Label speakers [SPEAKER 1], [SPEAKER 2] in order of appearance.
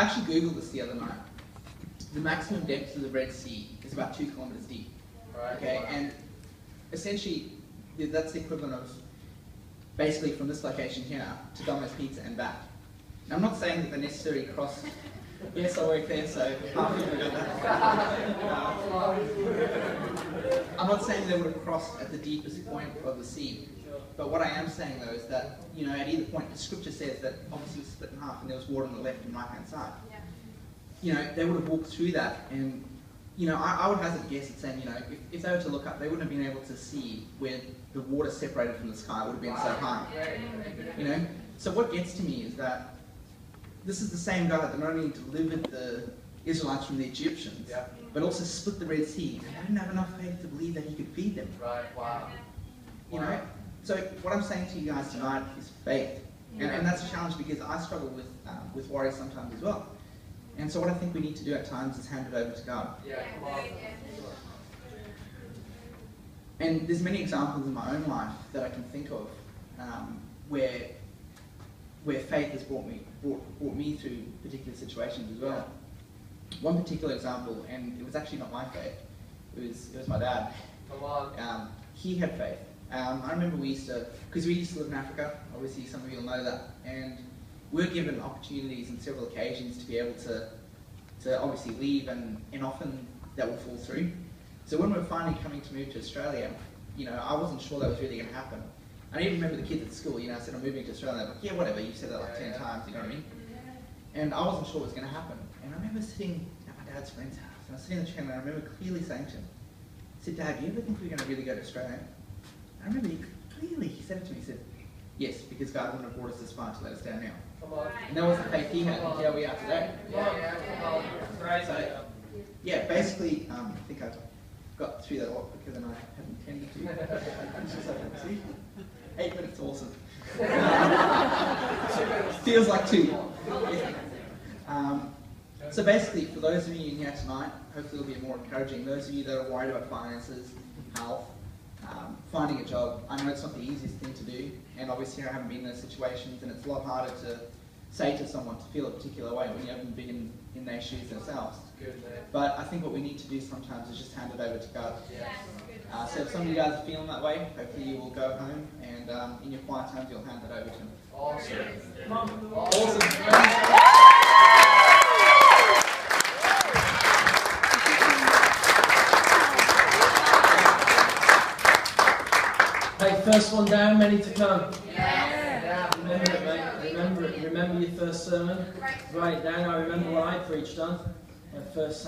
[SPEAKER 1] I actually Googled this the other night. The maximum depth of the Red Sea is about 2 kilometers deep.
[SPEAKER 2] Right.
[SPEAKER 1] Okay,
[SPEAKER 2] Wow.
[SPEAKER 1] and essentially that's the equivalent of basically from this location here to Domino's Pizza and back. Now, I'm not saying that they necessarily crossed. Yes, I work there, so half people did that. I'm not saying they would have crossed at the deepest point of the sea, but what I am saying though is that, you know, at either point, the scripture says that obviously it was split in half and there was water on the left and right hand side.
[SPEAKER 3] Yeah.
[SPEAKER 1] You know, they would have walked through that, and you know, I would hazard a guess at saying, you know, if they were to look up, they wouldn't have been able to see where the water separated from the sky would have been so high. You know, so what gets to me is that this is the same God that not only delivered the Israelites from the Egyptians, but also split the Red Sea. They didn't have enough faith to believe that He could feed them.
[SPEAKER 2] Right. Wow.
[SPEAKER 1] You know, so what I'm saying to you guys tonight is faith, and that's a challenge because I struggle with worry sometimes as well. And so what I think we need to do at times is hand it over to God.
[SPEAKER 2] Yeah. Come on.
[SPEAKER 1] And there's many examples in my own life that I can think of where faith has brought me through particular situations as well. One particular example, and it was actually not my faith, it was my dad.
[SPEAKER 2] Come on.
[SPEAKER 1] He had faith. I remember we used to live in Africa, obviously some of you will know that, and we were given opportunities on several occasions to be able to obviously leave, and often that would fall through. So when we were finally coming to move to Australia, you know, I wasn't sure that was really going to happen. I even remember the kids at school, you know, I said I'm moving to Australia, they're like, yeah, whatever, you've said that like 10 times, you know what I mean? And I wasn't sure what was going to happen. And I remember sitting at my dad's friend's house, and I was sitting in the chair, and I remember clearly saying to him, I said, Dad, do you ever think we're going to really go to Australia? I remember he said it to me, he said, yes, because God wouldn't have brought us this far to let us down now.
[SPEAKER 2] Come on.
[SPEAKER 1] And that was the faith he had, and here we are today.
[SPEAKER 2] Yeah. Come on. Right.
[SPEAKER 1] So, yeah, basically, I think I've got through that a lot quicker than I had intended to. It's just like, see? 8 minutes, awesome. Feels like 2. So basically, for those of you in here tonight, hopefully it'll be more encouraging. Those of you that are worried about finances, health, finding a job, I know it's not the easiest thing to do, and obviously I haven't been in those situations, and it's a lot harder to say to someone to feel a particular way when you haven't been in their shoes themselves. But I think what we need to do sometimes is just hand it over to God. So if some of you guys are feeling that way, hopefully you will go home and in your quiet times you'll hand it over to Him.
[SPEAKER 2] Awesome.
[SPEAKER 1] Awesome.
[SPEAKER 4] Hey, first one down, many to come.
[SPEAKER 2] Yeah.
[SPEAKER 4] Remember it, mate. Remember it. Remember your first sermon. Write it down. I remember what I preached on. My first